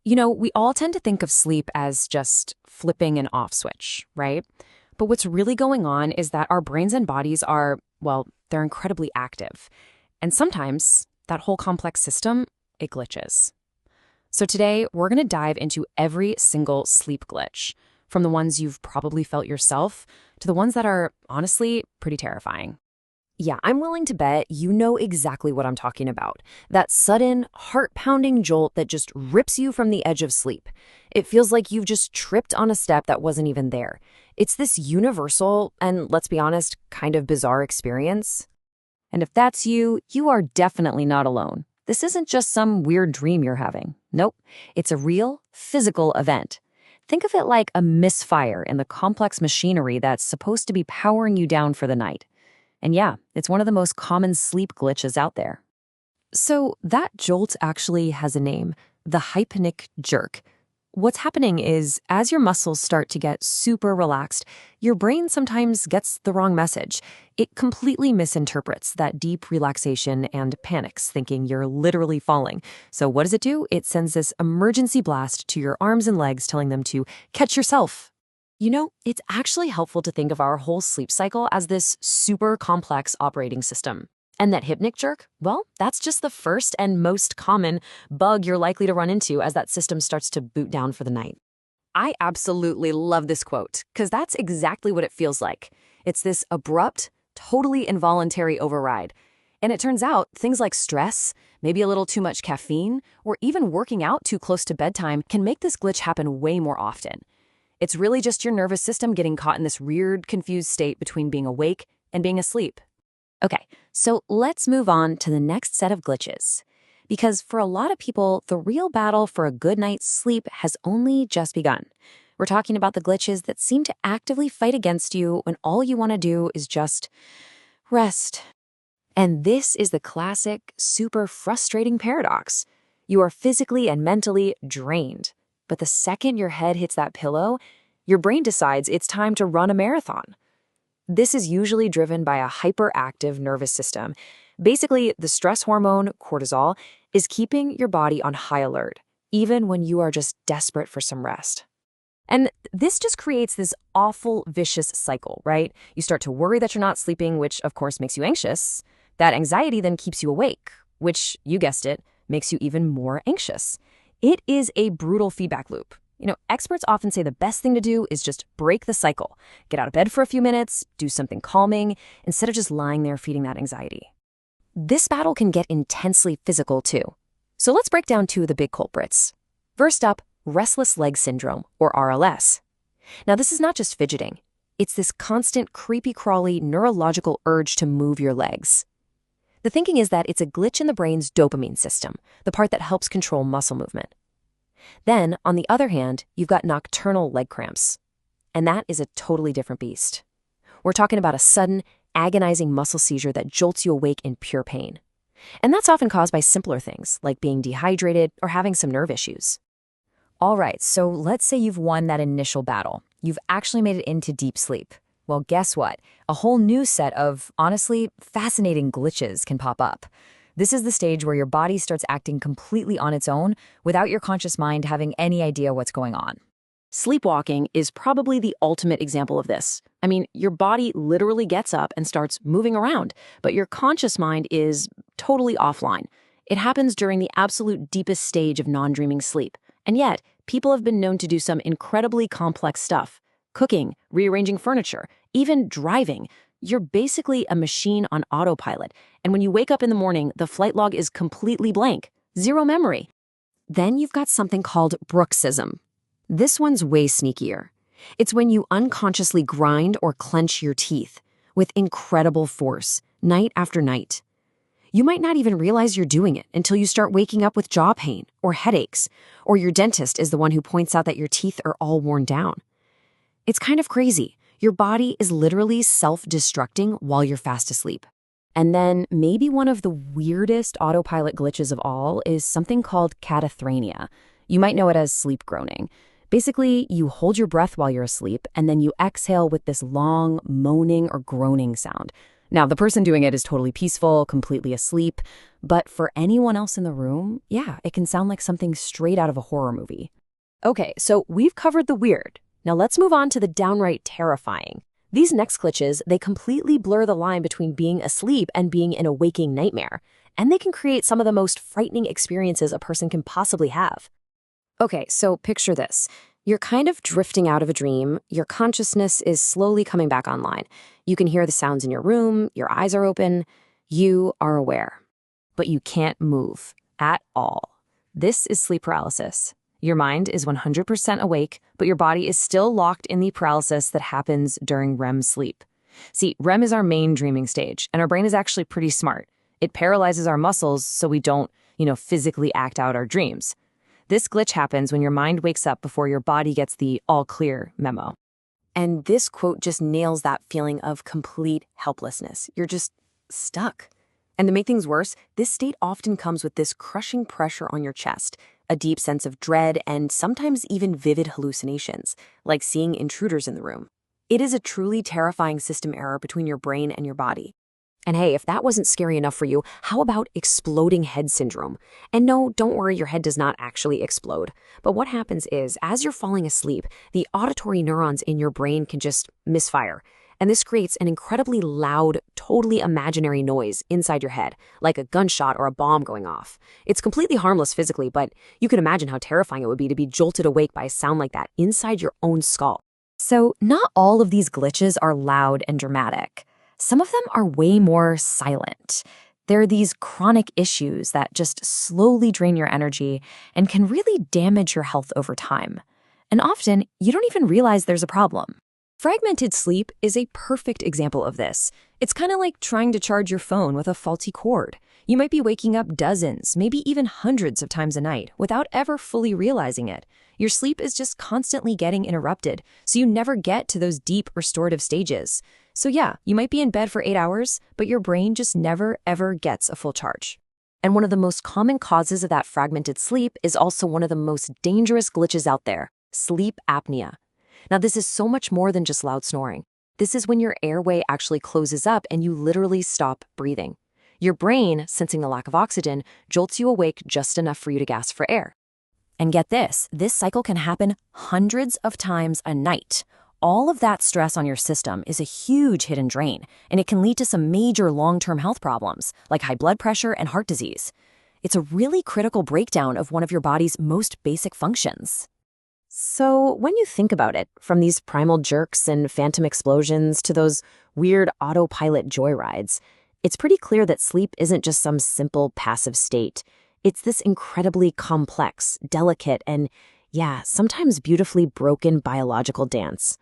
We all tend to think of sleep as just flipping an off switch, right? But what's really going on is that our brains and bodies are, well, they're incredibly active. And sometimes that whole complex system, it glitches. So today, we're going to dive into every single sleep glitch, from the ones you've probably felt yourself to the ones that are, honestly, pretty terrifying. Yeah, I'm willing to bet you know exactly what I'm talking about. That sudden, heart-pounding jolt that just rips you from the edge of sleep. It feels like you've just tripped on a step that wasn't even there. It's this universal and, let's be honest, kind of bizarre experience. And if that's you, you are definitely not alone. This isn't just some weird dream you're having. Nope, it's a real, physical event. Think of it like a misfire in the complex machinery that's supposed to be powering you down for the night. And yeah, it's one of the most common sleep glitches out there. So that jolt actually has a name, the hypnic jerk. What's happening is, as your muscles start to get super relaxed, your brain sometimes gets the wrong message. It completely misinterprets that deep relaxation and panics, thinking you're literally falling. So what does it do? It sends this emergency blast to your arms and legs, telling them to catch yourself. It's actually helpful to think of our whole sleep cycle as this super complex operating system. And that hypnic jerk, well, that's just the first and most common bug you're likely to run into as that system starts to boot down for the night. I absolutely love this quote, because that's exactly what it feels like. It's this abrupt, totally involuntary override. And it turns out things like stress, maybe a little too much caffeine, or even working out too close to bedtime can make this glitch happen way more often. It's really just your nervous system getting caught in this weird, confused state between being awake and being asleep. Okay, so let's move on to the next set of glitches. Because for a lot of people, the real battle for a good night's sleep has only just begun. We're talking about the glitches that seem to actively fight against you when all you want to do is just rest. And this is the classic, super frustrating paradox. You are physically and mentally drained. But the second your head hits that pillow, your brain decides it's time to run a marathon. This is usually driven by a hyperactive nervous system. Basically, the stress hormone, cortisol, is keeping your body on high alert, even when you are just desperate for some rest. And this just creates this awful, vicious cycle, right? You start to worry that you're not sleeping, which of course makes you anxious. That anxiety then keeps you awake, which, you guessed it, makes you even more anxious. It is a brutal feedback loop. Experts often say the best thing to do is just break the cycle. Get out of bed for a few minutes, do something calming, instead of just lying there feeding that anxiety. This battle can get intensely physical too. So let's break down two of the big culprits. First up, restless leg syndrome, or RLS. Now, this is not just fidgeting. It's this constant creepy-crawly neurological urge to move your legs. The thinking is that it's a glitch in the brain's dopamine system, the part that helps control muscle movement. Then, on the other hand, you've got nocturnal leg cramps. And that is a totally different beast. We're talking about a sudden, agonizing muscle seizure that jolts you awake in pure pain. And that's often caused by simpler things, like being dehydrated or having some nerve issues. All right, so let's say you've won that initial battle. You've actually made it into deep sleep. Well, guess what? A whole new set of, honestly, fascinating glitches can pop up. This is the stage where your body starts acting completely on its own without your conscious mind having any idea what's going on. Sleepwalking is probably the ultimate example of this. I mean, your body literally gets up and starts moving around, but your conscious mind is totally offline. It happens during the absolute deepest stage of non-dreaming sleep. And yet, people have been known to do some incredibly complex stuff. Cooking, rearranging furniture, even driving. You're basically a machine on autopilot. And when you wake up in the morning, the flight log is completely blank. Zero memory. Then you've got something called bruxism. This one's way sneakier. It's when you unconsciously grind or clench your teeth with incredible force, night after night. You might not even realize you're doing it until you start waking up with jaw pain or headaches, or your dentist is the one who points out that your teeth are all worn down. It's kind of crazy. Your body is literally self-destructing while you're fast asleep. And then maybe one of the weirdest autopilot glitches of all is something called cataphrenia. You might know it as sleep groaning. Basically, you hold your breath while you're asleep, and then you exhale with this long, moaning or groaning sound. Now, the person doing it is totally peaceful, completely asleep, But for anyone else in the room, yeah, it can sound like something straight out of a horror movie. Okay, so we've covered the weird. Now let's move on to the downright terrifying. These next glitches, they completely blur the line between being asleep and being in a waking nightmare, and they can create some of the most frightening experiences a person can possibly have. Okay, so picture this. You're kind of drifting out of a dream. Your consciousness is slowly coming back online. You can hear the sounds in your room. Your eyes are open. You are aware. But you can't move at all. This is sleep paralysis. Your mind is 100% awake, but your body is still locked in the paralysis that happens during REM sleep. See, REM is our main dreaming stage, and our brain is actually pretty smart. It paralyzes our muscles so we don't, physically act out our dreams. This glitch happens when your mind wakes up before your body gets the all clear memo. And this quote just nails that feeling of complete helplessness. You're just stuck. And to make things worse, this state often comes with this crushing pressure on your chest, a deep sense of dread, and sometimes even vivid hallucinations, like seeing intruders in the room. It is a truly terrifying system error between your brain and your body. And hey, if that wasn't scary enough for you, how about exploding head syndrome? And no, don't worry, your head does not actually explode. But what happens is, as you're falling asleep, the auditory neurons in your brain can just misfire. And this creates an incredibly loud, totally imaginary noise inside your head, like a gunshot or a bomb going off. It's completely harmless physically, but you can imagine how terrifying it would be to be jolted awake by a sound like that inside your own skull. So not all of these glitches are loud and dramatic. Some of them are way more silent. They're these chronic issues that just slowly drain your energy and can really damage your health over time. And often, you don't even realize there's a problem. Fragmented sleep is a perfect example of this. It's kind of like trying to charge your phone with a faulty cord. You might be waking up dozens, maybe even hundreds of times a night without ever fully realizing it. Your sleep is just constantly getting interrupted, so you never get to those deep restorative stages. So yeah, you might be in bed for 8 hours, but your brain just never ever gets a full charge. And one of the most common causes of that fragmented sleep is also one of the most dangerous glitches out there, sleep apnea. Now, this is so much more than just loud snoring. This is when your airway actually closes up and you literally stop breathing. Your brain, sensing the lack of oxygen, jolts you awake just enough for you to gasp for air. And get this cycle can happen hundreds of times a night. All of that stress on your system is a huge hidden drain, and it can lead to some major long-term health problems, like high blood pressure and heart disease. It's a really critical breakdown of one of your body's most basic functions. So when you think about it, from these primal jerks and phantom explosions to those weird autopilot joyrides, it's pretty clear that sleep isn't just some simple passive state. It's this incredibly complex, delicate, and sometimes beautifully broken biological dance.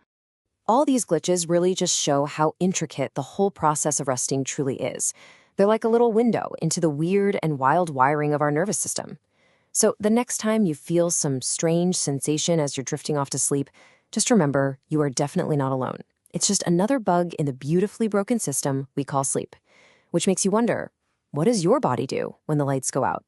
All these glitches really just show how intricate the whole process of resting truly is. They're like a little window into the weird and wild wiring of our nervous system. So the next time you feel some strange sensation as you're drifting off to sleep, just remember you are definitely not alone. It's just another bug in the beautifully broken system we call sleep. Which makes you wonder, what does your body do when the lights go out?